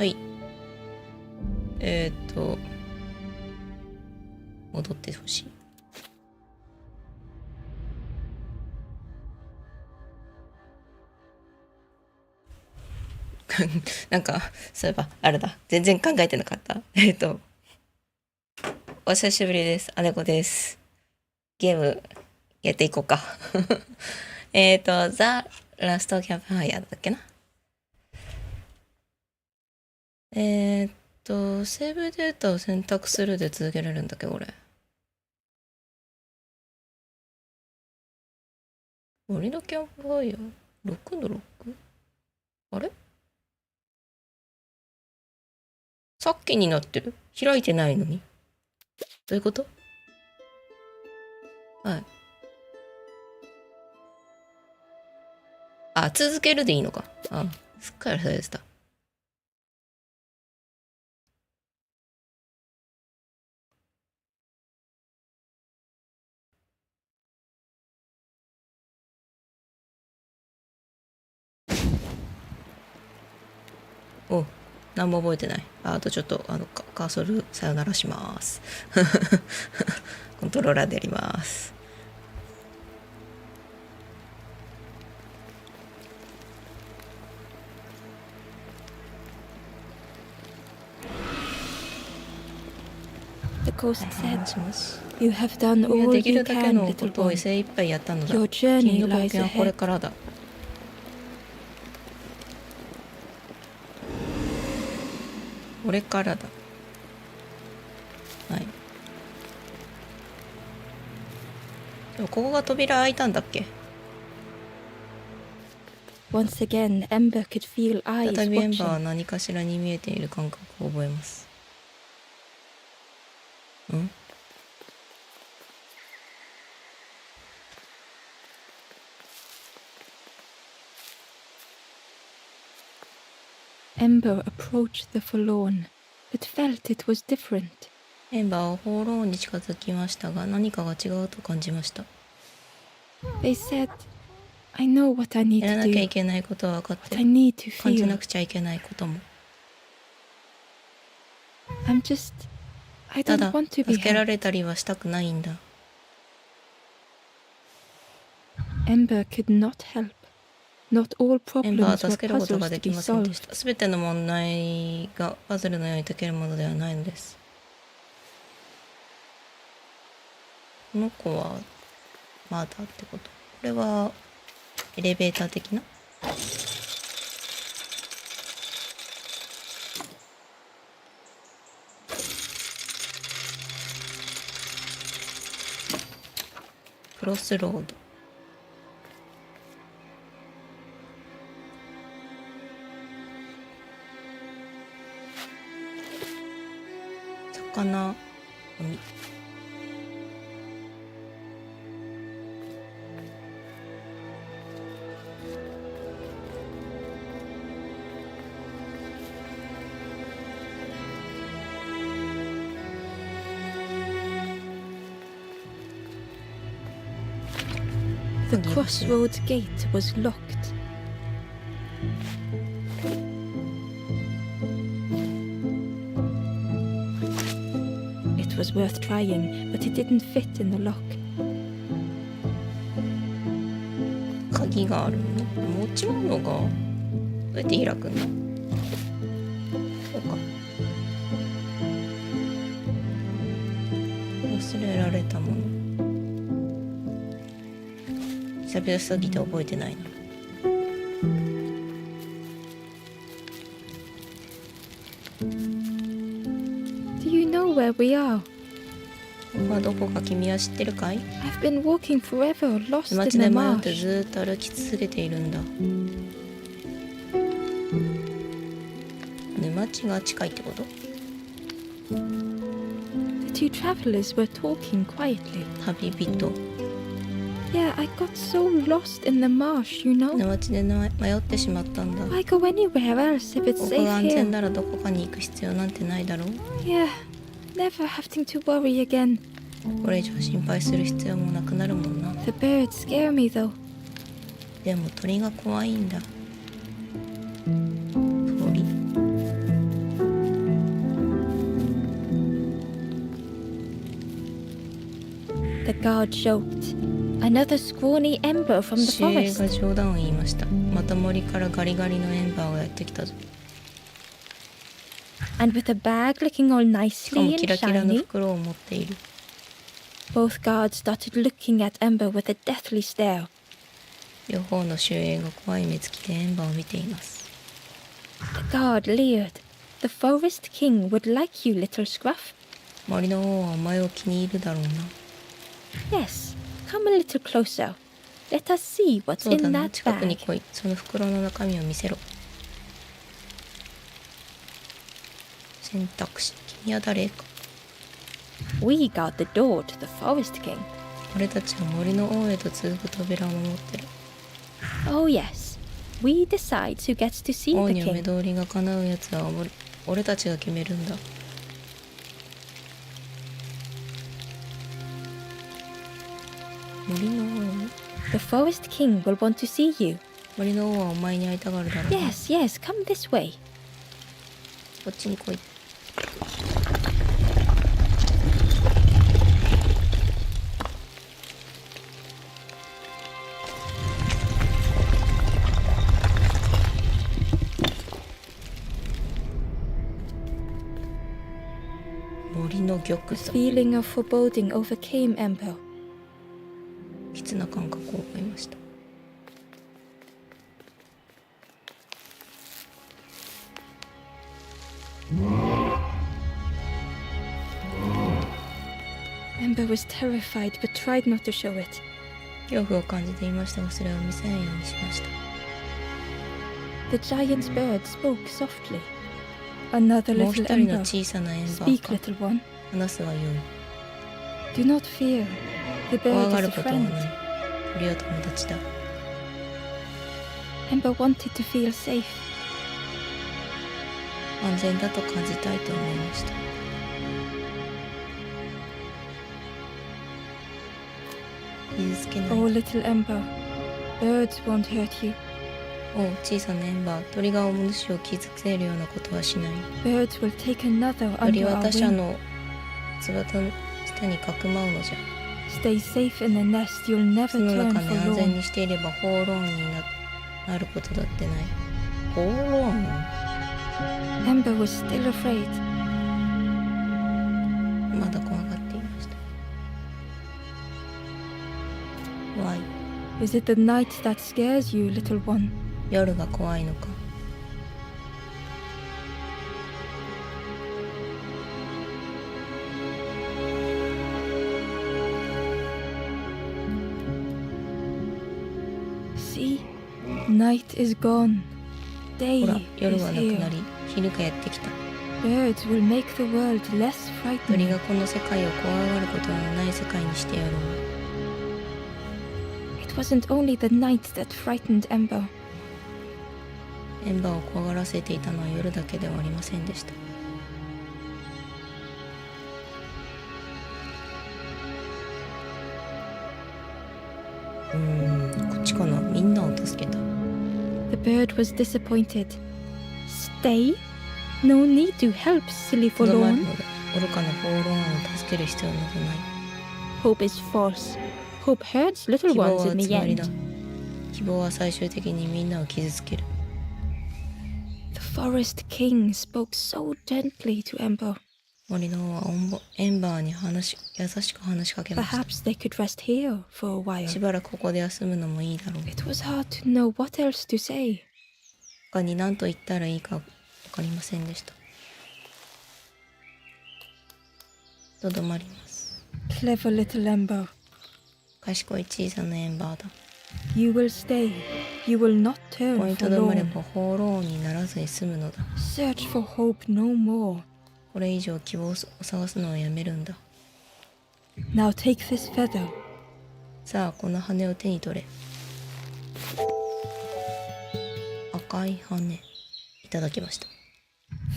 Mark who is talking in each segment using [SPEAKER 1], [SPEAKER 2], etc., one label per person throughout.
[SPEAKER 1] はい。戻ってほしい。なんか、そういえば、あれだ。全然考えてなかった。お久しぶりです。姉子です。ゲーム、やっていこうか。ザ・ラストキャンプファイヤーだっけな。セーブデータを選択するで続けられるんだっけ、これ。森のキャンプファイヤー、6の 6？ あれさっきになってる。開いてないのに。どういうこと？はい。あ、続けるでいいのか。あ、すっかり忘れてた。お、何も覚えてない。あとちょっと、カーソルさよならします。コントローラーでやります。
[SPEAKER 2] The ghost
[SPEAKER 1] も
[SPEAKER 2] said,
[SPEAKER 1] しもし。
[SPEAKER 2] "You have done
[SPEAKER 1] 君は
[SPEAKER 2] all
[SPEAKER 1] でき
[SPEAKER 2] you
[SPEAKER 1] るだけ
[SPEAKER 2] can,
[SPEAKER 1] のこ
[SPEAKER 2] little
[SPEAKER 1] とを
[SPEAKER 2] one.
[SPEAKER 1] 精一杯やったのだ。
[SPEAKER 2] Your
[SPEAKER 1] 君
[SPEAKER 2] journey
[SPEAKER 1] の冒
[SPEAKER 2] lies
[SPEAKER 1] 険はこれ
[SPEAKER 2] ahead."
[SPEAKER 1] からだ。これからだ。はい。でもここが扉開いたんだっけ？
[SPEAKER 2] Once again, Ember could feel
[SPEAKER 1] 再
[SPEAKER 2] eyes
[SPEAKER 1] びエンバーは
[SPEAKER 2] watching.
[SPEAKER 1] 何かしらに見えている感覚を覚えます。ん？
[SPEAKER 2] Ember approached the forlorn, but felt it was different.
[SPEAKER 1] エンバーは放浪に近づきましたが、何かが違うと感じました。
[SPEAKER 2] They said, "I know what I need
[SPEAKER 1] やら
[SPEAKER 2] to
[SPEAKER 1] なきゃい
[SPEAKER 2] do,
[SPEAKER 1] けないことは分かっ
[SPEAKER 2] what
[SPEAKER 1] て
[SPEAKER 2] I
[SPEAKER 1] る。
[SPEAKER 2] need to
[SPEAKER 1] 感じな
[SPEAKER 2] feel.
[SPEAKER 1] くちゃいけないことも。
[SPEAKER 2] I'm just, I
[SPEAKER 1] た
[SPEAKER 2] don't
[SPEAKER 1] だ、
[SPEAKER 2] want to be
[SPEAKER 1] 助けら
[SPEAKER 2] helped."
[SPEAKER 1] れたりはしたくないんだ。
[SPEAKER 2] Ember could not help. Not all
[SPEAKER 1] エンバー
[SPEAKER 2] problems
[SPEAKER 1] は
[SPEAKER 2] were
[SPEAKER 1] 助けることが
[SPEAKER 2] puzzles
[SPEAKER 1] で
[SPEAKER 2] to
[SPEAKER 1] き
[SPEAKER 2] be
[SPEAKER 1] ませんでし
[SPEAKER 2] solved.
[SPEAKER 1] た。すべての問題がパズルのように解けるものではないのです。この子はまだってこと。これはエレベーター的な？クロスロード。魚、海。
[SPEAKER 2] The crossroads gate was locked. It was worth trying, but it didn't fit in the lock.
[SPEAKER 1] 鍵があるの？持ち物がどうやって開くの？そうか。忘れられたもの。久々すぎて覚えてないな。
[SPEAKER 2] Do you know where we are?
[SPEAKER 1] まあどこか君は知ってるかい？
[SPEAKER 2] I've been walking forever, lost
[SPEAKER 1] 街
[SPEAKER 2] in
[SPEAKER 1] で
[SPEAKER 2] the
[SPEAKER 1] 迷って
[SPEAKER 2] marsh.
[SPEAKER 1] ずっと歩き続けているんだ。沼地が近いってこと？
[SPEAKER 2] The two travelers were talking quietly.
[SPEAKER 1] 旅人。
[SPEAKER 2] Yeah, I got so lost in the marsh, you know.
[SPEAKER 1] 沼地で迷ってしまったんだ。
[SPEAKER 2] Why go anywhere else if it's
[SPEAKER 1] ここ
[SPEAKER 2] safe
[SPEAKER 1] が安全
[SPEAKER 2] here?
[SPEAKER 1] ならどこかに行く必要なんてないだろう。
[SPEAKER 2] Yeah, never having to worry again.
[SPEAKER 1] これ以上心配する必要もなくなるもんな。
[SPEAKER 2] The birds scare me though.
[SPEAKER 1] でも鳥が怖いんだ。鳥？
[SPEAKER 2] guard joked. Another scrawny ember from the
[SPEAKER 1] 守衛
[SPEAKER 2] forest.
[SPEAKER 1] が冗談を言いました。また森からガリガリのエンバーがやってきたぞ。
[SPEAKER 2] And with a bag looking all
[SPEAKER 1] しかも
[SPEAKER 2] nicely
[SPEAKER 1] キ
[SPEAKER 2] and
[SPEAKER 1] ラキラの
[SPEAKER 2] shiny,
[SPEAKER 1] 袋を持っている。
[SPEAKER 2] both guards started looking at Ember with a deathly stare.
[SPEAKER 1] 両方の守衛が怖い目つきでエンバーを見ています。
[SPEAKER 2] The guard leered. The forest king would like you, little scruff.
[SPEAKER 1] 森の王はお前を気に入るだろうな。
[SPEAKER 2] Yes, come a little closer. Let us see what's
[SPEAKER 1] そうだ
[SPEAKER 2] in
[SPEAKER 1] な、
[SPEAKER 2] that
[SPEAKER 1] 近くに
[SPEAKER 2] bag.
[SPEAKER 1] 来い。その袋の中身を見せろ。選択肢、君は誰か。
[SPEAKER 2] We guard the door to the forest king.
[SPEAKER 1] 俺たちは森の王へと続く扉を守ってる。
[SPEAKER 2] Oh yes, we decide who gets to see
[SPEAKER 1] 王
[SPEAKER 2] the
[SPEAKER 1] には目
[SPEAKER 2] king.
[SPEAKER 1] 通りが叶うやつは俺たちが決めるんだ。森の王
[SPEAKER 2] The forest king will want to see you.
[SPEAKER 1] 森の王はお前に会いたがるだろうな。
[SPEAKER 2] Yes, yes, come this way.
[SPEAKER 1] こっちに来い。森の玉
[SPEAKER 2] The
[SPEAKER 1] 座。
[SPEAKER 2] feeling of foreboding overcame Ember.
[SPEAKER 1] きつな感覚を覚えました。
[SPEAKER 2] Ember was terrified but tried not to show it.
[SPEAKER 1] 恐怖を感じていましたが、それを見せないようにしました。
[SPEAKER 2] The giant bird spoke softly. Another
[SPEAKER 1] もう
[SPEAKER 2] little
[SPEAKER 1] 一人の
[SPEAKER 2] ember.
[SPEAKER 1] 小さなエンバ
[SPEAKER 2] Speak,
[SPEAKER 1] ーか。
[SPEAKER 2] little one.
[SPEAKER 1] 話すがよい。
[SPEAKER 2] Do not fear. The
[SPEAKER 1] 怖
[SPEAKER 2] bird
[SPEAKER 1] が
[SPEAKER 2] is
[SPEAKER 1] る
[SPEAKER 2] a
[SPEAKER 1] ことは
[SPEAKER 2] friend.
[SPEAKER 1] ない。鳥は友達だ。
[SPEAKER 2] Ember wanted to feel safe.
[SPEAKER 1] 安全だと感じたいと思いました。 傷つけない。
[SPEAKER 2] Oh, little ember. Birds won't hurt you.
[SPEAKER 1] おう、小さなエンバー。鳥がお主を傷つけるようなことはしない。
[SPEAKER 2] Birds will take another
[SPEAKER 1] 鳥
[SPEAKER 2] under
[SPEAKER 1] は
[SPEAKER 2] our
[SPEAKER 1] 他者
[SPEAKER 2] wing.
[SPEAKER 1] の翼の下にかくまうのじゃ。
[SPEAKER 2] Stay safe in the nest. You'll never
[SPEAKER 1] 巣の
[SPEAKER 2] turn
[SPEAKER 1] 中に
[SPEAKER 2] for
[SPEAKER 1] 安全
[SPEAKER 2] long.
[SPEAKER 1] にしていれば放浪になることだってない。放浪
[SPEAKER 2] Ember was still afraid.
[SPEAKER 1] まだ怖がっていました。Why?
[SPEAKER 2] Is it the night that scares you, little one?
[SPEAKER 1] 夜が怖いのか。
[SPEAKER 2] See? Night is gone. Day
[SPEAKER 1] ほら、夜
[SPEAKER 2] is
[SPEAKER 1] はなくな
[SPEAKER 2] here.
[SPEAKER 1] り、昼がやってきた。
[SPEAKER 2] Birds will make the world less
[SPEAKER 1] 鳥
[SPEAKER 2] frightening.
[SPEAKER 1] がこの世界を怖がることのない世界にしてやろう。
[SPEAKER 2] It wasn't only the night that frightened Ember.
[SPEAKER 1] エンバーを怖がらせていたのは夜だけではありませんでした。こっちかな。みんなを助けた。
[SPEAKER 2] The bird was disappointed. Stay? No need to help, silly
[SPEAKER 1] とどまる
[SPEAKER 2] forlorn.
[SPEAKER 1] のだ。愚かな放浪を助ける必要などない。
[SPEAKER 2] Hope is false. Hope hurts little
[SPEAKER 1] 希望
[SPEAKER 2] ones
[SPEAKER 1] は
[SPEAKER 2] in
[SPEAKER 1] つ
[SPEAKER 2] the
[SPEAKER 1] まりだ。
[SPEAKER 2] end.
[SPEAKER 1] 希望は最終的にみんなを傷つける。
[SPEAKER 2] The forest king spoke so gently to Ember.
[SPEAKER 1] 森の王はエンバーに優しく話しかけました。
[SPEAKER 2] Perhaps they could rest here for a
[SPEAKER 1] し
[SPEAKER 2] while.
[SPEAKER 1] ばらくここで休むのもいいだろう。
[SPEAKER 2] It was hard to know what else to say.
[SPEAKER 1] 他に何と言ったらいいか分かりませんでした。とどまります。
[SPEAKER 2] Clever little Ember.
[SPEAKER 1] 賢い小さなエンバーだ。
[SPEAKER 2] You will stay. You will not
[SPEAKER 1] ここ
[SPEAKER 2] turn
[SPEAKER 1] に
[SPEAKER 2] for
[SPEAKER 1] とどまれ
[SPEAKER 2] long.
[SPEAKER 1] ば放浪にならずに済むのだ。
[SPEAKER 2] Search for hope no more.
[SPEAKER 1] これ以上希望を探すのをやめるんだ。
[SPEAKER 2] Now take this feather.
[SPEAKER 1] さあ、この羽を手に取れ。赤い羽。いただきました。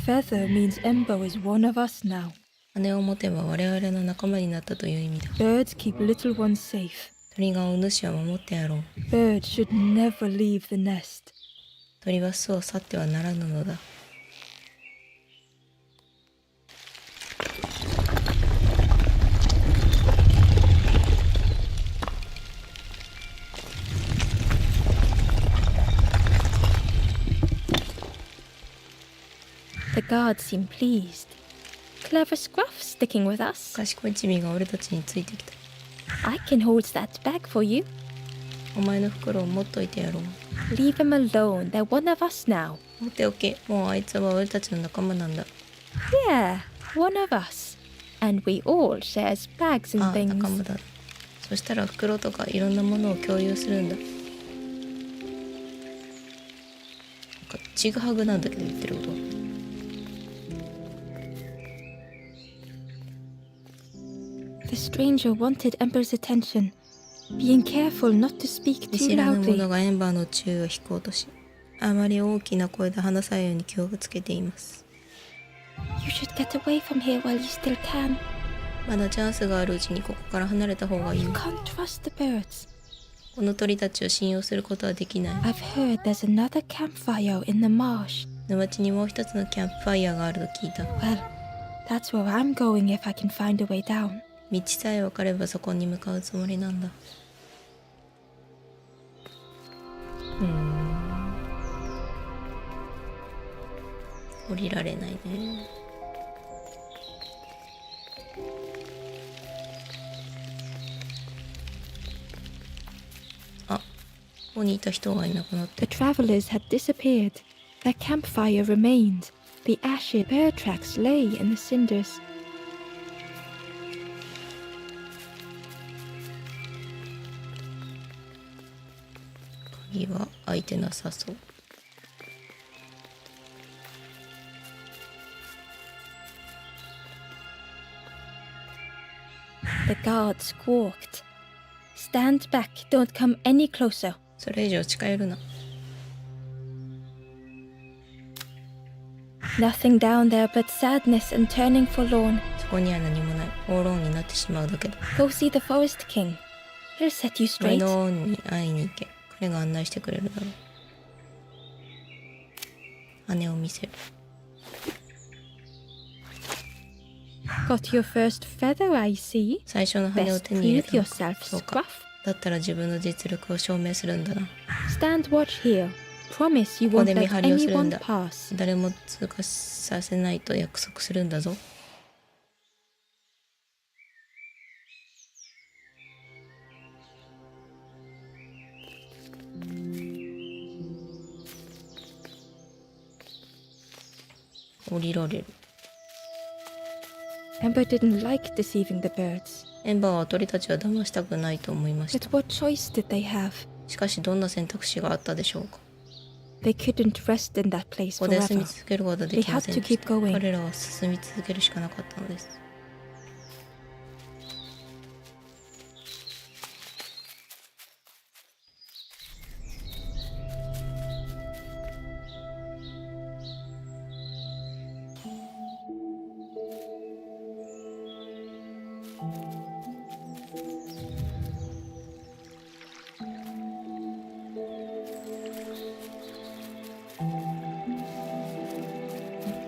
[SPEAKER 2] Feather means Ember is one of us now.
[SPEAKER 1] 羽を持てば我々の仲間になったという意味だ。
[SPEAKER 2] Birds keep little ones safe.
[SPEAKER 1] 鳥がお主は守ってやろう。
[SPEAKER 2] Birds should never leave the nest.
[SPEAKER 1] 鳥は巣を去ってはならぬのだ。
[SPEAKER 2] The guards seem pleased. Clever scruff sticking with us.
[SPEAKER 1] 賢いチビが俺たちについてきた。
[SPEAKER 2] I can hold that bag for you.
[SPEAKER 1] お前の袋を持っといてやろう。
[SPEAKER 2] Leave them alone. They're one of us now.
[SPEAKER 1] 持っておけ。もうあいつは俺たちの仲間なんだ。
[SPEAKER 2] Yeah, one of us. And we all share bags and
[SPEAKER 1] ああ、
[SPEAKER 2] things.
[SPEAKER 1] 仲間だ。そしたら袋とかいろんなものを共有するんだ。なんかちぐはぐなんだけど言ってることは。
[SPEAKER 2] The stranger wanted Ember's attention, being careful not to speak
[SPEAKER 1] 見
[SPEAKER 2] too
[SPEAKER 1] 知らぬ
[SPEAKER 2] loudly.
[SPEAKER 1] 者がエンバーの注意を引こうとし、あまり大きな声で話さないように気をつけています。
[SPEAKER 2] You should get away from here while you still can.
[SPEAKER 1] まだチャンスがあるうちにここから離れた方がいい。
[SPEAKER 2] You can't trust the birds.
[SPEAKER 1] この鳥たちを信用することはできない。
[SPEAKER 2] I've heard there's another campfire in the marsh.
[SPEAKER 1] 沼地にもう一つのキャンプファイヤーがあると聞いた。
[SPEAKER 2] Well, that's where I'm going if I can find a way down.
[SPEAKER 1] 道さえ分かればそこに向かうつもりなんだ。降りられないね。あ、ここにいた人がいなくなって
[SPEAKER 2] The travelers had disappeared. Their campfire remained. The ashes, bear tracks lay in the cinders.
[SPEAKER 1] 鍵は開いてなさそう。
[SPEAKER 2] The guard squawked. Stand back, don't come any closer.
[SPEAKER 1] それ以上近寄るな。
[SPEAKER 2] Nothing down there but sadness and turning forlorn.
[SPEAKER 1] そこには何もない。放浪になってしまうだけだ。
[SPEAKER 2] Go see the forest king. He'll set you
[SPEAKER 1] 森
[SPEAKER 2] straight.
[SPEAKER 1] の王に会いに行け。彼が案内してくれるだろう。羽を見せる。
[SPEAKER 2] Got your first feather, I see.
[SPEAKER 1] 最初の羽を
[SPEAKER 2] Best
[SPEAKER 1] 手に入れ
[SPEAKER 2] prove
[SPEAKER 1] たのか。
[SPEAKER 2] yourself,
[SPEAKER 1] そうか。
[SPEAKER 2] scruff.
[SPEAKER 1] だったら自分の実力を証明するんだな。
[SPEAKER 2] Stand watch here. Promise you
[SPEAKER 1] ここ
[SPEAKER 2] won't
[SPEAKER 1] で見
[SPEAKER 2] let
[SPEAKER 1] 張りをするん
[SPEAKER 2] anyone
[SPEAKER 1] だ。
[SPEAKER 2] pass.
[SPEAKER 1] 誰も通過させないと約束するんだぞ。降りられる。
[SPEAKER 2] Ember didn't like deceiving the birds.
[SPEAKER 1] エンバーは鳥たちは騙したくないと思いまし
[SPEAKER 2] But
[SPEAKER 1] た。
[SPEAKER 2] what choice did they have?
[SPEAKER 1] しかしどんな選択肢があったでしょうか。
[SPEAKER 2] They couldn't rest in that place
[SPEAKER 1] ここで住み
[SPEAKER 2] forever.
[SPEAKER 1] 続けることはできませんで
[SPEAKER 2] They
[SPEAKER 1] し
[SPEAKER 2] had to
[SPEAKER 1] た。
[SPEAKER 2] keep going.
[SPEAKER 1] 彼らは進み続けるしかなかったのです。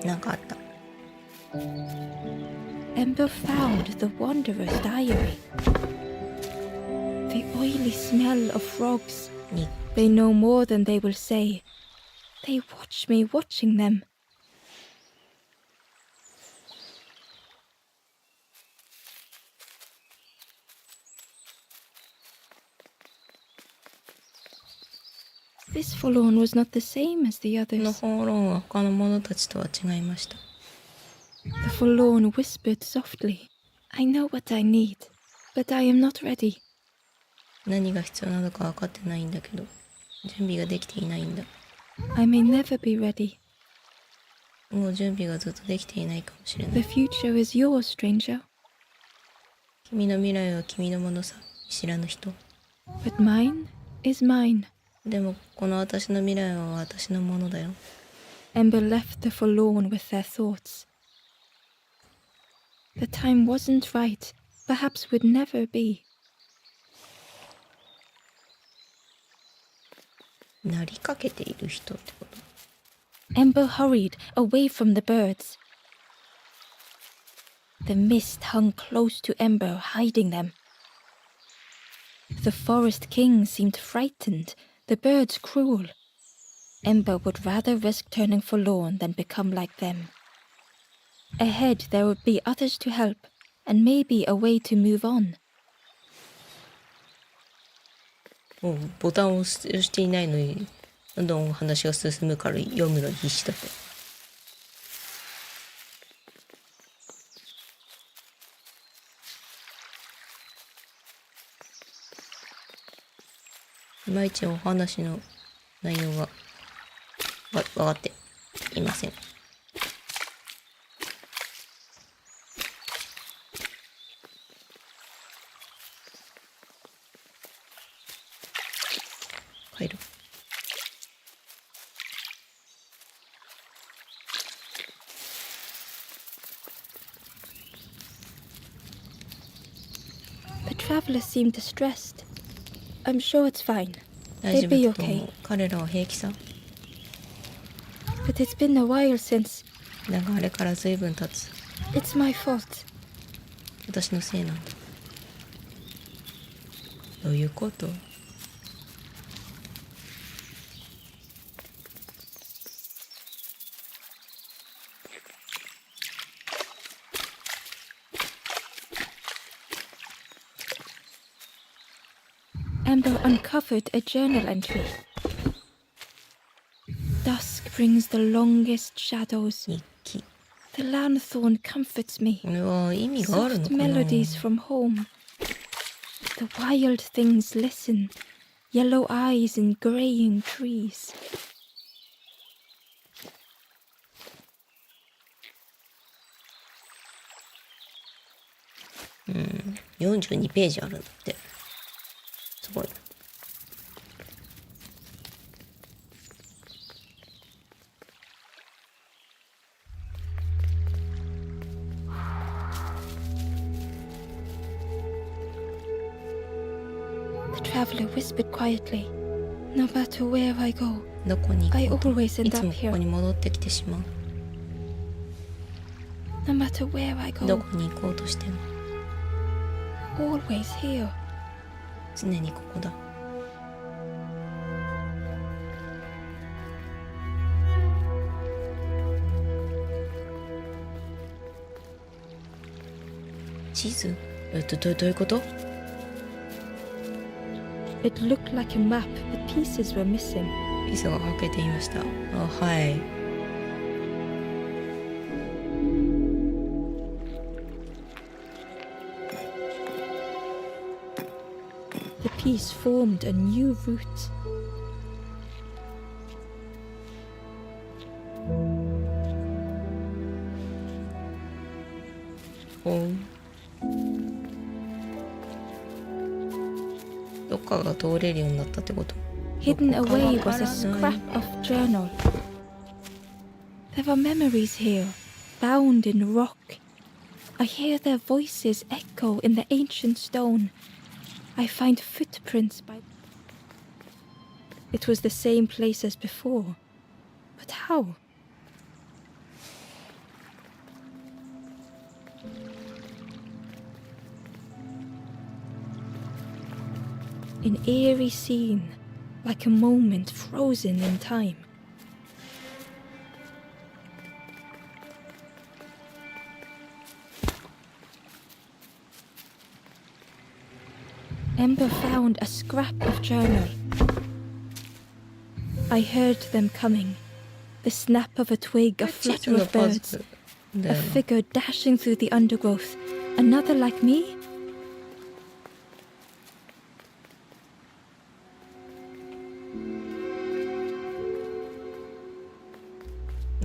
[SPEAKER 1] なんかあった。
[SPEAKER 2] Ember found the wanderer's diary. The oily smell of frogs.
[SPEAKER 1] に
[SPEAKER 2] They know more than they will say. They watch me watching them. This forlorn was not the same as the
[SPEAKER 1] この
[SPEAKER 2] others.
[SPEAKER 1] 放浪は他の者たちとは違いました。
[SPEAKER 2] The forlorn whispered softly, I know what I need, but I am not ready.
[SPEAKER 1] 何が必要なのか分かってないんだけど、準備ができていないんだ。
[SPEAKER 2] I may never be ready.
[SPEAKER 1] もう準備がずっとできていないかもしれな
[SPEAKER 2] The
[SPEAKER 1] い。
[SPEAKER 2] future is yours, stranger.
[SPEAKER 1] 君の未来は君のものさ、見知らぬ人。
[SPEAKER 2] But mine is mine.
[SPEAKER 1] でもこの私の未来は私のものだよ。
[SPEAKER 2] Ember left the forlorn with their thoughts. The time wasn't right, perhaps would never be.
[SPEAKER 1] なりかけている人ってこと。
[SPEAKER 2] Ember hurried away from the birds. The mist hung close to Ember, hiding them. The forest king seemed frightened, the birds cruel. Ember would rather risk turning forlorn than become like them. Ahead, there would be others to help, and maybe a way to move on.
[SPEAKER 1] もうボタンを押していないのにどんどん話が進むから読むのに必死だった。いまいちお話の内容が分かっていません。帰る。
[SPEAKER 2] The traveler seemed distressed. I'm sure it's fine.
[SPEAKER 1] 大丈
[SPEAKER 2] They'd be
[SPEAKER 1] 夫だと思う。
[SPEAKER 2] okay.
[SPEAKER 1] 彼らは平気さ。
[SPEAKER 2] But it's been a while since.
[SPEAKER 1] だがあれから随分経つ。
[SPEAKER 2] It's my fault.
[SPEAKER 1] 私のせいなんだ。どういうこと？
[SPEAKER 2] Amber uncovered a journal entry. Dusk brings the longest shadows.
[SPEAKER 1] 日記。
[SPEAKER 2] The lanthorn comforts me.
[SPEAKER 1] これは意味があるの
[SPEAKER 2] Soft
[SPEAKER 1] かな？
[SPEAKER 2] melodies from home. The wild things listen. Yellow eyes in graying trees.
[SPEAKER 1] 42ページあるんだって。すごい。
[SPEAKER 2] The traveler whispered quietly. No matter where I go,
[SPEAKER 1] どこに
[SPEAKER 2] I
[SPEAKER 1] 行こうと
[SPEAKER 2] always
[SPEAKER 1] い
[SPEAKER 2] end
[SPEAKER 1] つも
[SPEAKER 2] up
[SPEAKER 1] ここ
[SPEAKER 2] here.
[SPEAKER 1] に戻ってきてしまう。
[SPEAKER 2] No matter where I
[SPEAKER 1] ど
[SPEAKER 2] go,
[SPEAKER 1] こに行こうとしても
[SPEAKER 2] always here.
[SPEAKER 1] 常にここだ。地図？どういうこと？
[SPEAKER 2] It looked like a map, but pieces were missing.
[SPEAKER 1] ピザが欠けていました。あ、はい。
[SPEAKER 2] The piece formed a new route.
[SPEAKER 1] Oh. どっかが通れるようになったってこと？
[SPEAKER 2] Hidden
[SPEAKER 1] どこか
[SPEAKER 2] away
[SPEAKER 1] わから
[SPEAKER 2] was
[SPEAKER 1] ない
[SPEAKER 2] a scrap of journal. There were memories here, bound in rock. I hear their voices echo in the ancient stone. I find footprints by... It was the same place as before. But how? An eerie scene, like a moment frozen in time. Ember found a scrap of journal. I heard them coming. The snap of a twig, a
[SPEAKER 1] 地図
[SPEAKER 2] flutter
[SPEAKER 1] の
[SPEAKER 2] of
[SPEAKER 1] パ
[SPEAKER 2] birds,
[SPEAKER 1] ズルだ
[SPEAKER 2] a
[SPEAKER 1] よな。
[SPEAKER 2] figure dashing through the undergrowth. Another like me?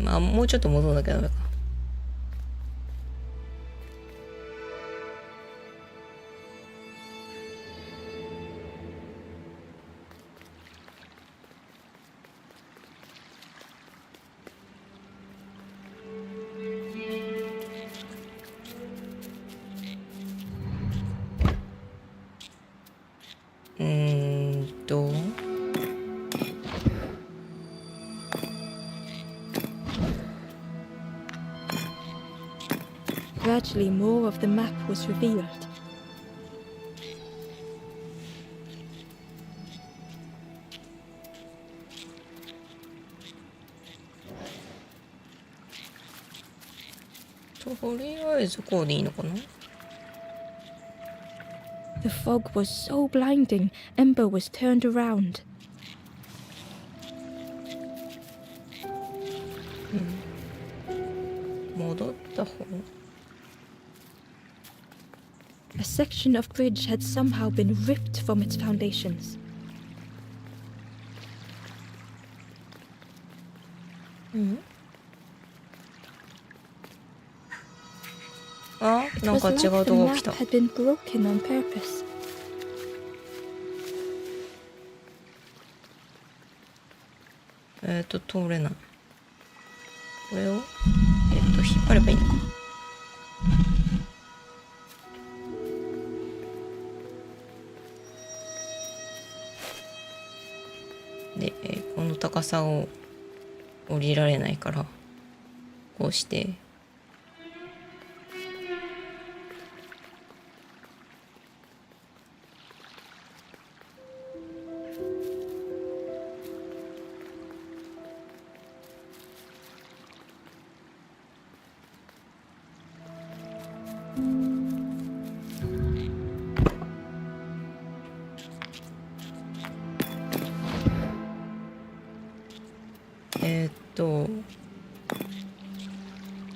[SPEAKER 1] まあもうちょっと戻んなきゃダメか。
[SPEAKER 2] Gradually, more of the map was revealed.
[SPEAKER 1] とりあえずこうでいいのかな。
[SPEAKER 2] The fog was so blinding, Ember was turned around.
[SPEAKER 1] 戻った方。
[SPEAKER 2] A section of bridge had somehow been ripped from its foundations.
[SPEAKER 1] あ、
[SPEAKER 2] It
[SPEAKER 1] なん
[SPEAKER 2] was
[SPEAKER 1] か違
[SPEAKER 2] like
[SPEAKER 1] う
[SPEAKER 2] the
[SPEAKER 1] とこ来
[SPEAKER 2] map
[SPEAKER 1] た。
[SPEAKER 2] had been broken on purpose.
[SPEAKER 1] 通れない。これを引っ張ればいいのか。で、この高さを降りられないからこうして。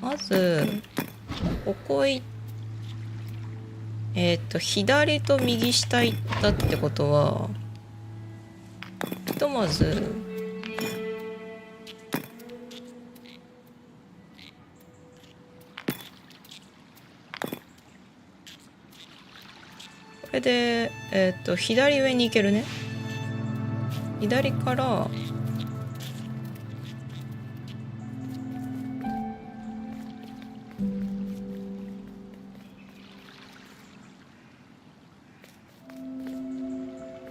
[SPEAKER 1] まずここ左と右下行ったってことは、ひとまずこれで左上に行けるね。左から。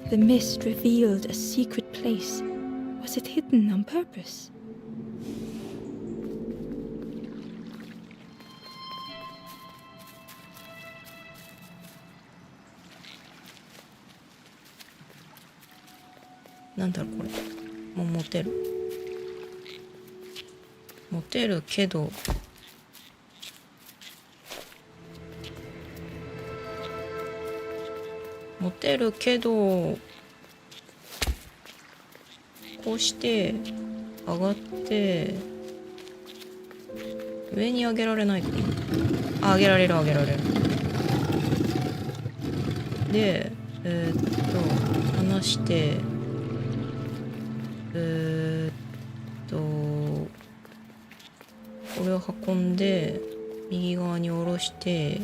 [SPEAKER 2] The mist revealed a secret place. Was it hidden on purpose?
[SPEAKER 1] なんだろうこれ。もう持てる。持てるけど。持てるけどこうして上がって上に上げられないかな。あ、上げられる上げられる。で離してこれを運んで右側に下ろして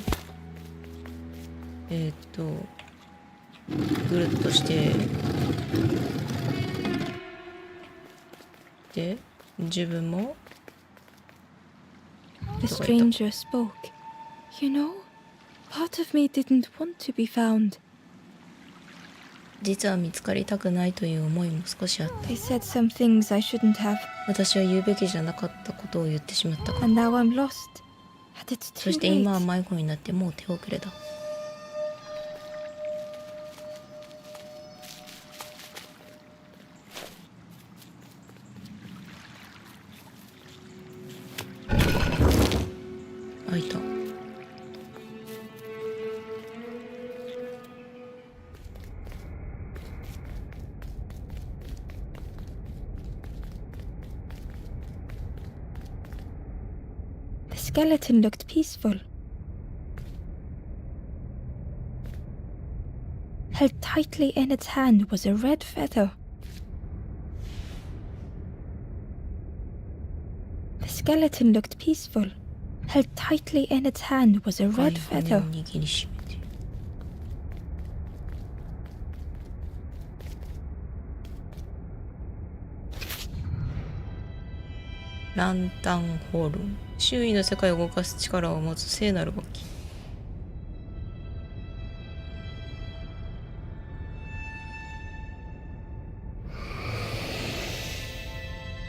[SPEAKER 1] ぐるっとしてで自分も
[SPEAKER 2] The stranger spoke. You know, part of me didn't want to be found.
[SPEAKER 1] 実は見つかりたくないという思いも少しあった。
[SPEAKER 2] I said some things I shouldn't have,
[SPEAKER 1] 私は言うべきじゃなかったことを言ってしまったから。
[SPEAKER 2] and now I'm lost. And it's
[SPEAKER 1] そ
[SPEAKER 2] too
[SPEAKER 1] して今は
[SPEAKER 2] late.
[SPEAKER 1] 迷子になってもう手遅れだ。開いた。
[SPEAKER 2] The skeleton looked peaceful. Held tightly in its hand was a red feather. The skeleton looked peaceful. Held tightly in its hand was a red
[SPEAKER 1] 骨
[SPEAKER 2] feather.
[SPEAKER 1] を握りしめて。ランタンホルン。周囲の世界を動かす力を持つ聖なる楽器。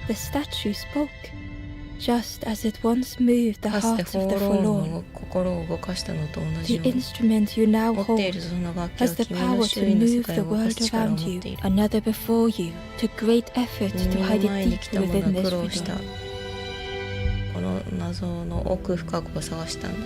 [SPEAKER 2] The statue spoke, just as it once moved the
[SPEAKER 1] かつて
[SPEAKER 2] hearts of
[SPEAKER 1] 放
[SPEAKER 2] the
[SPEAKER 1] 浪
[SPEAKER 2] forlorn.
[SPEAKER 1] の心を動かしたのと同
[SPEAKER 2] The
[SPEAKER 1] じように。
[SPEAKER 2] instrument you now
[SPEAKER 1] 持ってい
[SPEAKER 2] hold
[SPEAKER 1] るその楽器は
[SPEAKER 2] has the
[SPEAKER 1] 君の
[SPEAKER 2] power
[SPEAKER 1] 周
[SPEAKER 2] to
[SPEAKER 1] 囲の世
[SPEAKER 2] move
[SPEAKER 1] 界
[SPEAKER 2] the
[SPEAKER 1] を動か
[SPEAKER 2] world
[SPEAKER 1] す力を
[SPEAKER 2] around
[SPEAKER 1] 持っ
[SPEAKER 2] you.
[SPEAKER 1] ている。
[SPEAKER 2] Another before you took great effort
[SPEAKER 1] 君
[SPEAKER 2] to
[SPEAKER 1] の
[SPEAKER 2] hide
[SPEAKER 1] 前
[SPEAKER 2] it
[SPEAKER 1] に来
[SPEAKER 2] deep
[SPEAKER 1] た者は
[SPEAKER 2] within
[SPEAKER 1] 苦
[SPEAKER 2] this
[SPEAKER 1] 労した。
[SPEAKER 2] reveal.
[SPEAKER 1] ここの謎の奥深くを探したんだ。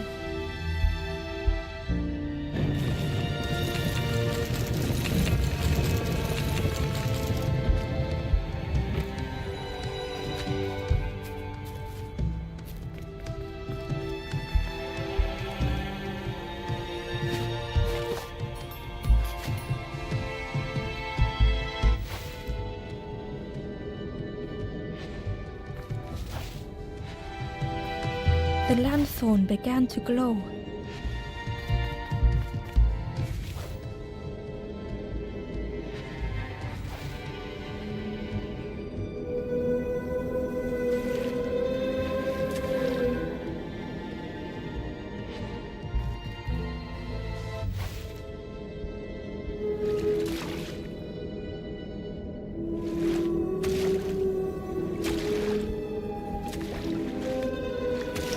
[SPEAKER 2] The lanthorn began to glow.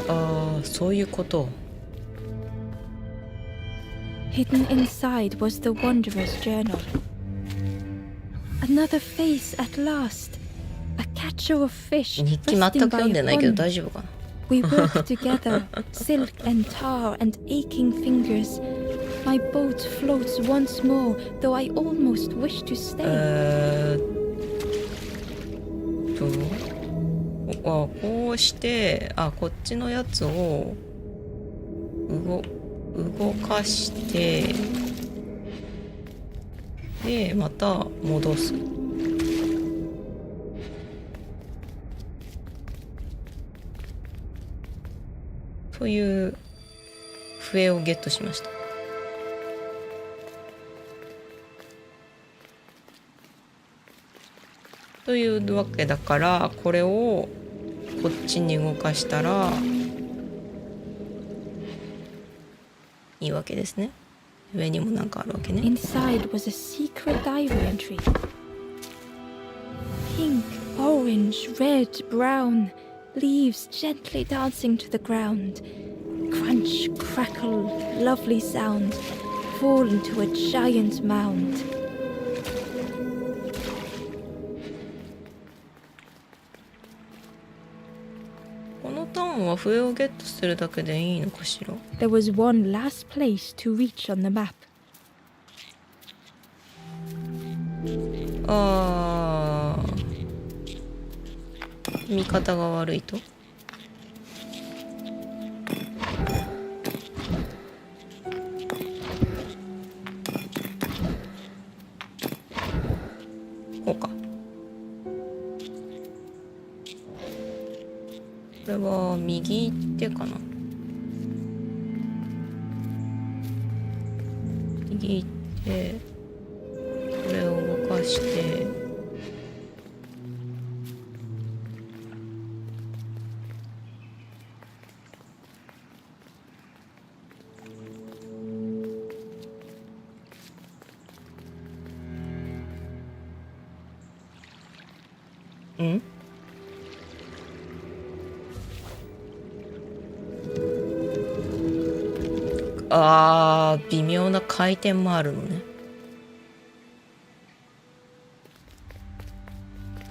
[SPEAKER 1] ああ、そういうこと。
[SPEAKER 2] Hidden inside was the wanderer's journal. Another face at last. A catcher of fish
[SPEAKER 1] 日記全く
[SPEAKER 2] resting
[SPEAKER 1] 読ん
[SPEAKER 2] by
[SPEAKER 1] で
[SPEAKER 2] a
[SPEAKER 1] ないけど
[SPEAKER 2] pond.
[SPEAKER 1] 大丈夫かな。
[SPEAKER 2] We worked together, silk and tar and aching fingers. My boat floats once more, though I almost wish to stay.
[SPEAKER 1] こうしてこっちのやつを動かしてでまた戻す。という笛をゲットしました。というわけだからこれをこっちに動かしたらいいわけですね。上にもなんかあるわけね。
[SPEAKER 2] Inside was a secret diary entry. Pink, orange, red, brown, leaves gently dancing to the ground. Crunch, crackle, lovely sound, fall into a giant mound.
[SPEAKER 1] このターンは笛をゲットするだけでいいのかしら。
[SPEAKER 2] There was one last place to reach on the map.
[SPEAKER 1] 見方が悪いとこうか。これは右手かな。右手これを動かして微妙な回転もあるのね。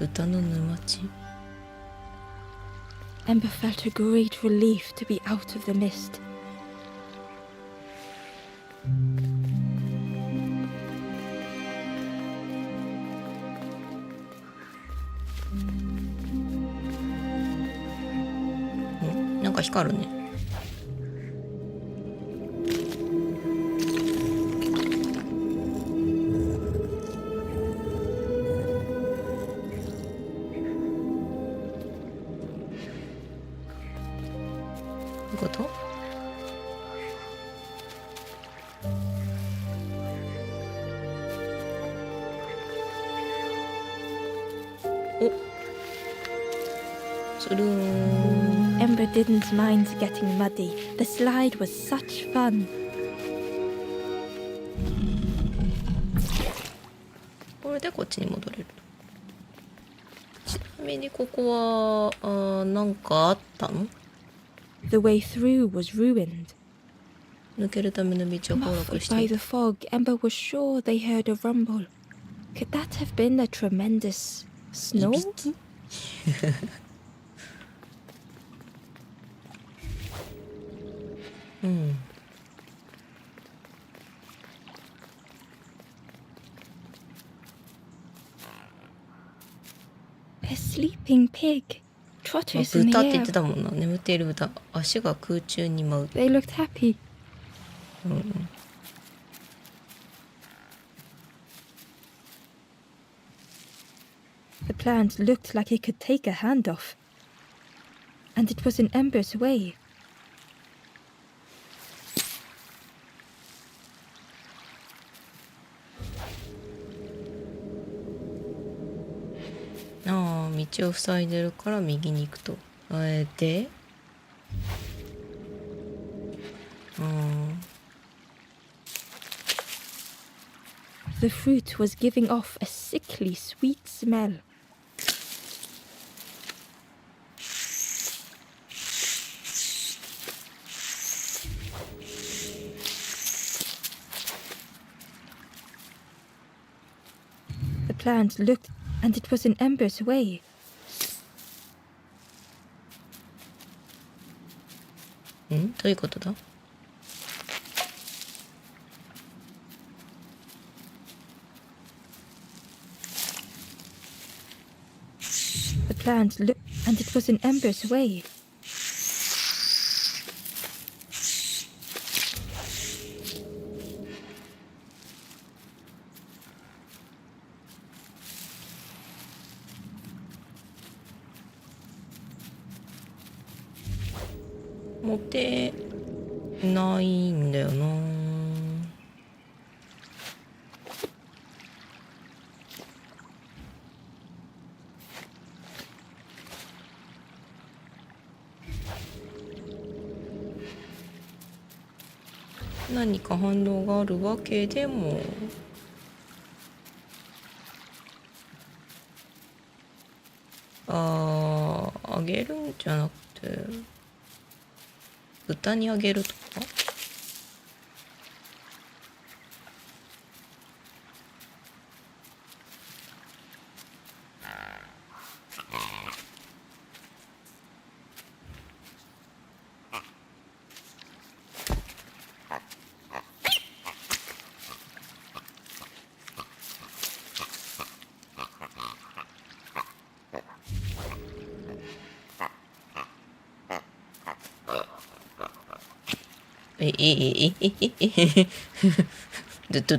[SPEAKER 1] 歌の沼地。
[SPEAKER 2] Ember felt a great relief to be out of the mist.
[SPEAKER 1] なんか光るね。こと？お、つるーん。
[SPEAKER 2] Ember didn't mind getting muddy. The slide was such fun.
[SPEAKER 1] これでこっちに戻れる。ちなみにここはなんかあったの？
[SPEAKER 2] The way through was ruined.
[SPEAKER 1] 抜けるための道を崩落
[SPEAKER 2] Muffled
[SPEAKER 1] して
[SPEAKER 2] by
[SPEAKER 1] い
[SPEAKER 2] the
[SPEAKER 1] る。
[SPEAKER 2] fog, Ember was sure they heard a rumble. Could that have been a tremendous
[SPEAKER 1] い
[SPEAKER 2] snow?
[SPEAKER 1] びきうん。
[SPEAKER 2] A sleeping pig
[SPEAKER 1] まあ
[SPEAKER 2] trotters in
[SPEAKER 1] 豚
[SPEAKER 2] the
[SPEAKER 1] って言って
[SPEAKER 2] air.
[SPEAKER 1] たもんな。眠っている豚。足が空中に舞う。
[SPEAKER 2] They looked happy.
[SPEAKER 1] うん。
[SPEAKER 2] The plant looked like it could take a hand off. And it was in Ember's way.
[SPEAKER 1] ああ、道を塞いでるから右に行くと。で、
[SPEAKER 2] The fruit was giving off a sickly sweet smell. The plant looked, and it was in Ember's way.
[SPEAKER 1] どういうことだ？
[SPEAKER 2] The plant looked, and it was in Ember's way.
[SPEAKER 1] 持てないんだよな。何か反応があるわけでも。あげるんじゃなくて豚にあげるとか。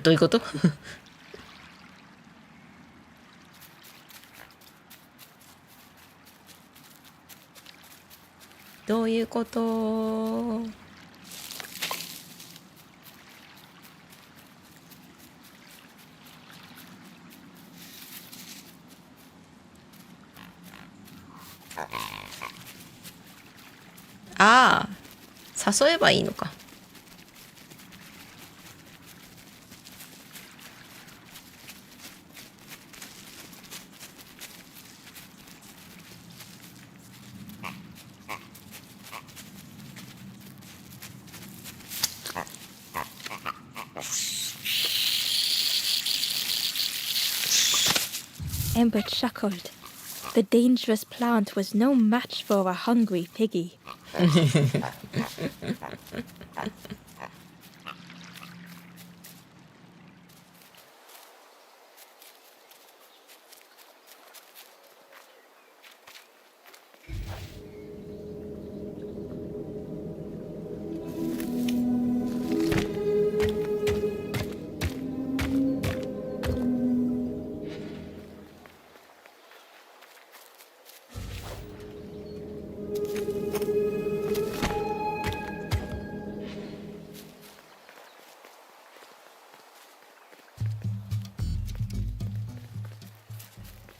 [SPEAKER 1] どういうことどういうことああ、誘えばいいのか。
[SPEAKER 2] Ember chuckled. The dangerous plant was no match for a hungry piggy.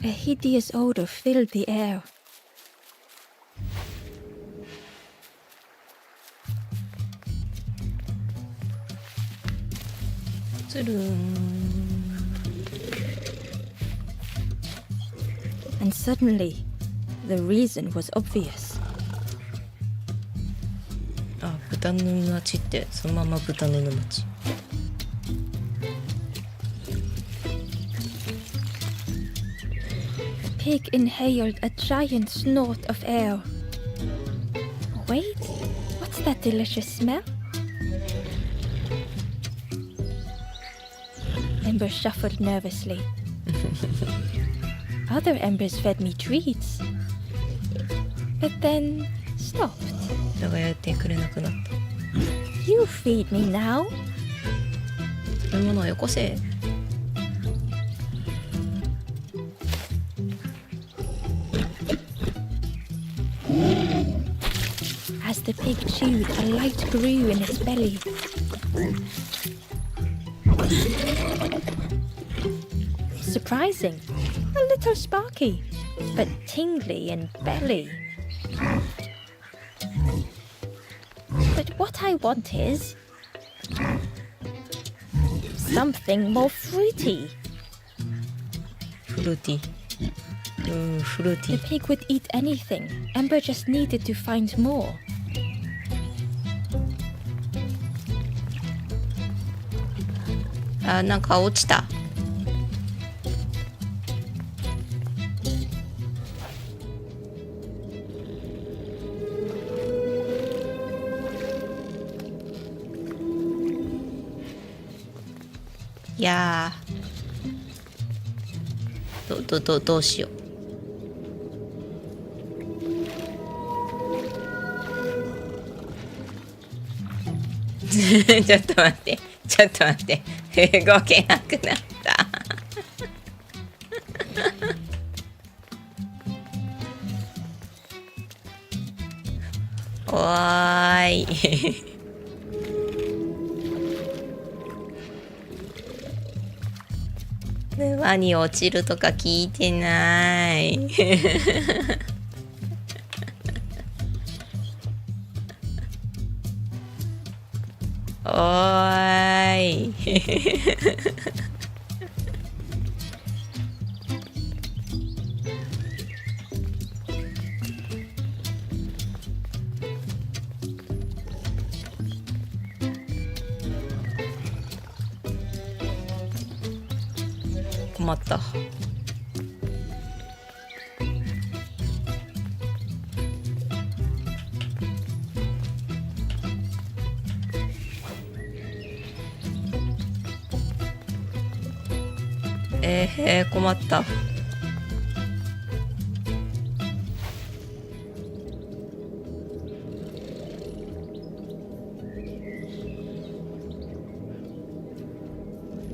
[SPEAKER 2] A hideous odor filled the air. And suddenly, the reason was obvious.
[SPEAKER 1] あ、豚の沼地ってそのまま豚の沼地。
[SPEAKER 2] The pig inhaled a giant snort of air. Wait, what's that delicious smell? Ember shuffled nervously. Other embers fed me treats, but then stopped.
[SPEAKER 1] だがやってくれなくなった。
[SPEAKER 2] You feed me now.
[SPEAKER 1] 食べ物をよこせ。
[SPEAKER 2] As the pig chewed, a light grew in its belly. Surprising, a little sparky, but tingly in belly. But what I want is something more fruity.
[SPEAKER 1] フルーティー。フルーティ
[SPEAKER 2] The
[SPEAKER 1] ー。
[SPEAKER 2] pig would eat anything. Ember just needed to find more.
[SPEAKER 1] あ、なんか落ちた。いやー、どうしよう。ちょっと待って、ちょっと待って、動けなくなった。おーい。沼に落ちるとか聞いてない。おーい。困った。困った。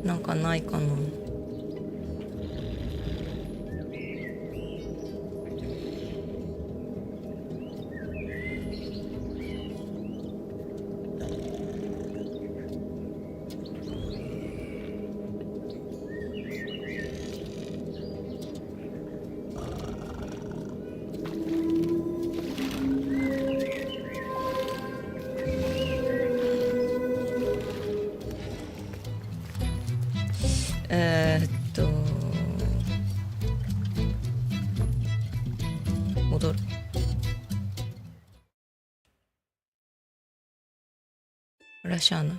[SPEAKER 1] なんかないかな。戻る。これはしゃあない。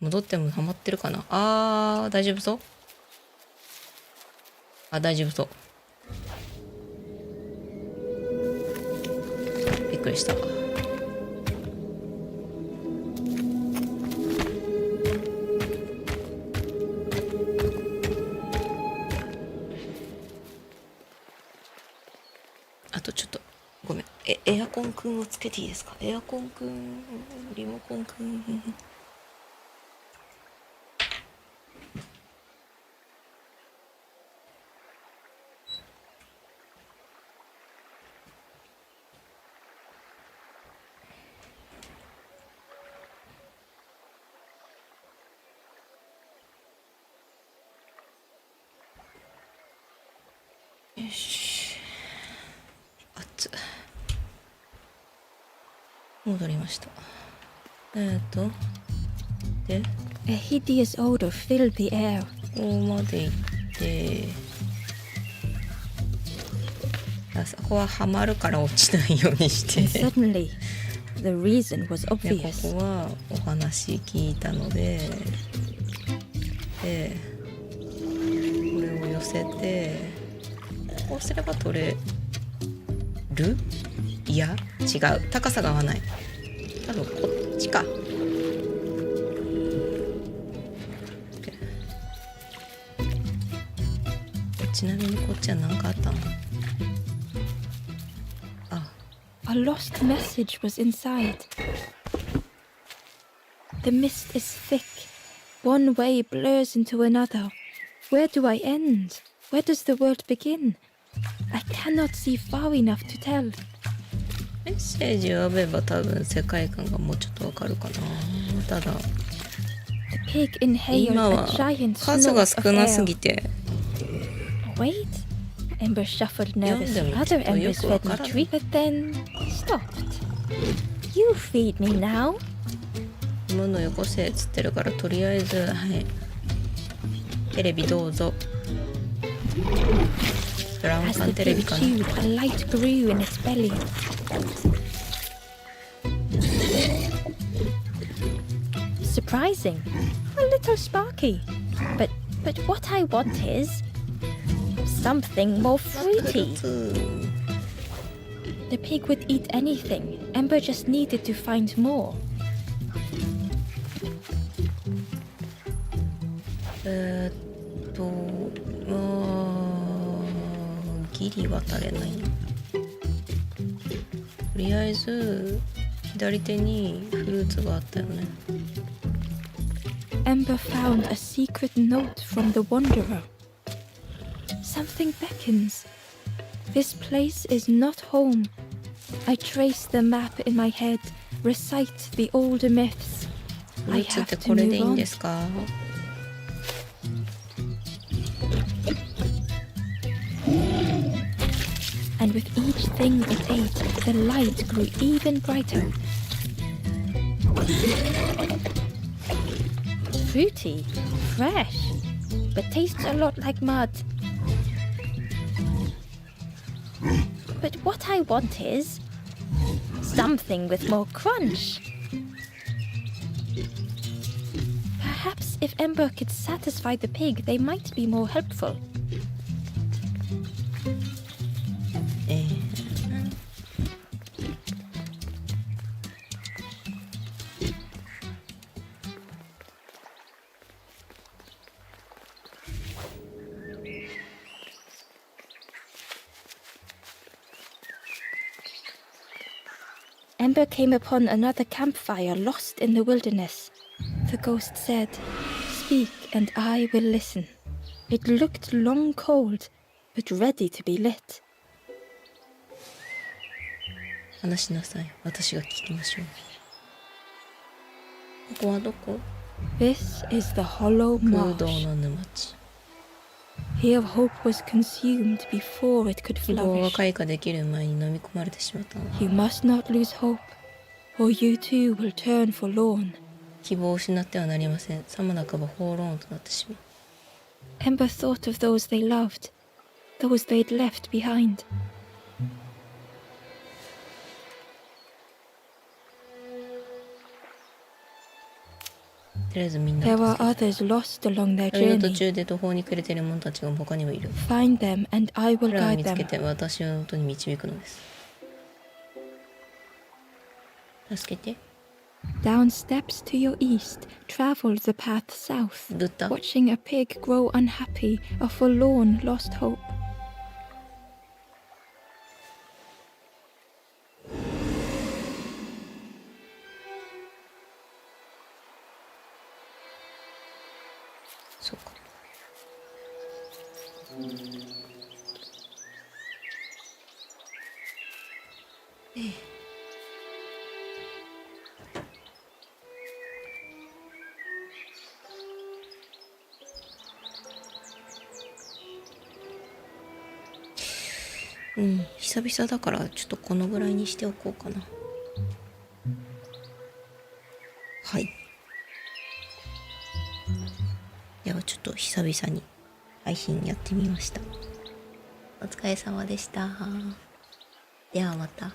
[SPEAKER 1] 戻ってもハマってるかな。大丈夫そう。大丈夫そう。びっくりした。あとちょっとごめん。エアコンくんをつけていいですか。エアコンくん、リモコンくん。よし。熱っ。戻りました。で、
[SPEAKER 2] A hideous odor filled the air.
[SPEAKER 1] ここまで行って、そこははまるから落ちないようにして。
[SPEAKER 2] And suddenly, the reason was
[SPEAKER 1] で、こ
[SPEAKER 2] obvious.
[SPEAKER 1] こはお話聞いたので、で、これを寄せて、こうすれば取れる？いや違う、高さが合わない。多分こっちか。ちなみにこっちは何かあったの？あ、
[SPEAKER 2] A lost message was inside. The mist is thick. One way blurs into another. Where do I end? Where does the world begin? I cannot see far enough to tell.
[SPEAKER 1] メッセージを読めば多分世界観がもうちょっとわかるかな。ただ
[SPEAKER 2] The pig inhaled
[SPEAKER 1] 今
[SPEAKER 2] a
[SPEAKER 1] は
[SPEAKER 2] giant
[SPEAKER 1] 数が
[SPEAKER 2] snort
[SPEAKER 1] 少
[SPEAKER 2] of
[SPEAKER 1] なす
[SPEAKER 2] air.
[SPEAKER 1] ぎて
[SPEAKER 2] Wait. Ember shuffled
[SPEAKER 1] 読ん
[SPEAKER 2] nervously.
[SPEAKER 1] でもき
[SPEAKER 2] Other
[SPEAKER 1] っとよ
[SPEAKER 2] embers
[SPEAKER 1] くわ
[SPEAKER 2] fed
[SPEAKER 1] か
[SPEAKER 2] me
[SPEAKER 1] らない。
[SPEAKER 2] treat, but then stopped. You feed me now.
[SPEAKER 1] ものよこせっつってるから、とりあえずはいテレビどうぞ。ブラウン
[SPEAKER 2] As
[SPEAKER 1] 管
[SPEAKER 2] the
[SPEAKER 1] テレビ
[SPEAKER 2] pig
[SPEAKER 1] かな。
[SPEAKER 2] chewed, a light grew in its belly. Surprising. A little sparky. But what I want is something more fruity. The pig would eat anything. Ember just needed to find more.
[SPEAKER 1] ギリ渡れない。とりあえず左手にフルーツがあったよね。
[SPEAKER 2] Ember found a secret note from the wanderer. Something beckons. This place is not home. I trace the map in my head, recite the older myths.
[SPEAKER 1] フル
[SPEAKER 2] I
[SPEAKER 1] ーツっ
[SPEAKER 2] have
[SPEAKER 1] て
[SPEAKER 2] to
[SPEAKER 1] これでいい
[SPEAKER 2] move
[SPEAKER 1] ん
[SPEAKER 2] on.
[SPEAKER 1] ですか？
[SPEAKER 2] And with each thing it ate, the light grew even brighter. Fruity, fresh, but tastes a lot like mud. But what I want is something with more crunch. Perhaps if Ember could satisfy the pig, they might be more helpful. 'Ember came upon another campfire lost in the wilderness. The ghost said, "Speak and I will listen." It looked long cold, but ready to be lit.
[SPEAKER 1] 話しなさい。私が聞きましょう。ここはどこ？
[SPEAKER 2] This is the hollow
[SPEAKER 1] 空洞
[SPEAKER 2] marsh.
[SPEAKER 1] の沼地。
[SPEAKER 2] Here hope was consumed before it could
[SPEAKER 1] 希望が
[SPEAKER 2] flourish.
[SPEAKER 1] 開花できる前に飲み込まれてしまったの。
[SPEAKER 2] You must not lose hope, or you too will turn forlorn.
[SPEAKER 1] 希望を失ってはなりません。さもなくば放浪となってしまう。
[SPEAKER 2] Ember thought of those they loved, those they'd left behind.
[SPEAKER 1] とりあえずみんな
[SPEAKER 2] There
[SPEAKER 1] を
[SPEAKER 2] are
[SPEAKER 1] 助け
[SPEAKER 2] others lost along their
[SPEAKER 1] 旅の途
[SPEAKER 2] journey.
[SPEAKER 1] 中で途方に暮れている者たちが他にもいる。
[SPEAKER 2] Find them and I will
[SPEAKER 1] 彼らを
[SPEAKER 2] guide
[SPEAKER 1] 見つけ
[SPEAKER 2] them.
[SPEAKER 1] て私の元に導くのです。助けて。
[SPEAKER 2] Down steps to your east, travel the path south,
[SPEAKER 1] どった？
[SPEAKER 2] watching a pig grow unhappy, a forlorn lost hope.
[SPEAKER 1] そうか。うん、久々だからちょっとこのぐらいにしておこうかな。はい。ではちょっと久々に配信やってみました。お疲れ様でした。ではまた。